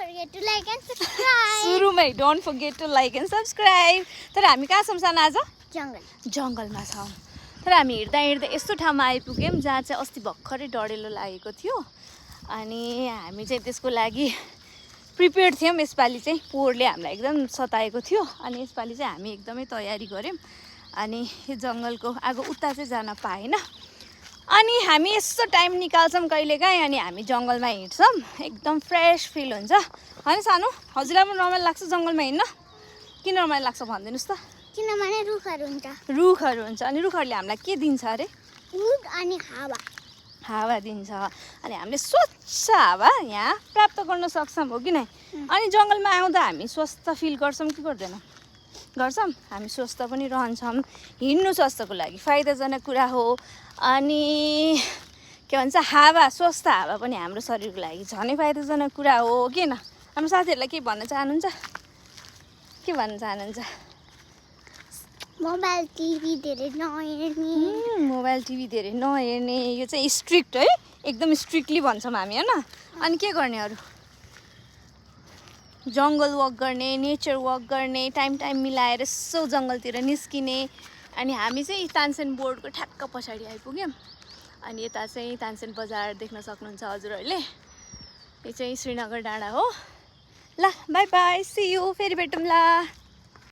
forget to like and subscribe. सुरुमै don't forget to like and subscribe. तर हामी कहाँ छौँ साना आज? जङ्गलमा छौँ। तर हामी हिँड्दा हिँड्दा यस्तो ठाउँमा आइपुग्यौँ जहाँ चाहिँ अस्ति भर्खरै डढेलो लागेको थियो अनि हामी चाहिँ त्यसको लागि प्रिपेयर्ड थियौँ। यसपालि चाहिँ पोहोरले हामीलाई एकदम सताएको थियो अनि यसपालि चाहिँ हामी एकदमै तयारी गऱ्यौँ अनि यो जङ्गलको आगो उता चाहिँ जान पाएन अनि हामी यस्तो टाइम निकाल्छौँ कहिलेकाहीँ अनि हामी जङ्गलमा हिँड्छौँ, एकदम फ्रेस फिल हुन्छ होइन सानो? हजुरलाई पनि रमाइलो लाग्छ जङ्गलमा हिँड्न? किन रमाइलो लाग्छ भनिदिनुहोस् त? किनभने रुखहरू हुन्छ। रुखहरू हुन्छ अनि रुखहरूले हामीलाई के दिन्छ अरे? रुख अनि हावा दिन्छ अनि हामीले स्वच्छ हावा यहाँ प्राप्त गर्न सक्छौँ, हो कि नै? अनि जङ्गलमा आउँदा हामी स्वस्थ फिल गर्छौँ कि गर्दैनौँ? गर्छौँ। हामी स्वस्थ पनि रहन्छौँ। हिँड्नु स्वास्थ्यको लागि फाइदाजनक कुरा हो अनि के भन्छ हावा, स्वस्थ हावा पनि हाम्रो शरीरको लागि झनै फाइदाजनक कुरा हो किन? हाम्रो साथीहरूलाई के भन्न चाहनुहुन्छ? के भन्न चाहनुहुन्छ? मोबाइल टिभी धेरै नहेर्ने। मोबाइल टिभी धेरै नहेर्ने, यो चाहिँ स्ट्रिक्ट है, एकदम स्ट्रिक्टली भन्छौँ हामी होइन? अनि के गर्ने अरू? जङ्गल वक गर्ने, नेचर वक गर्ने, टाइम मिलाएर यसो जङ्गलतिर निस्किने। अनि हामी चाहिँ तानसेन बोर्डको ठ्याक्क पछाडि आइपुग्यौँ अनि यता चाहिँ तानसेन बजार देख्न सक्नुहुन्छ हजुरहरूले। यो चाहिँ श्रीनगर डाँडा हो। ल बाई बाई, सी यू, फेरि भेटौँला।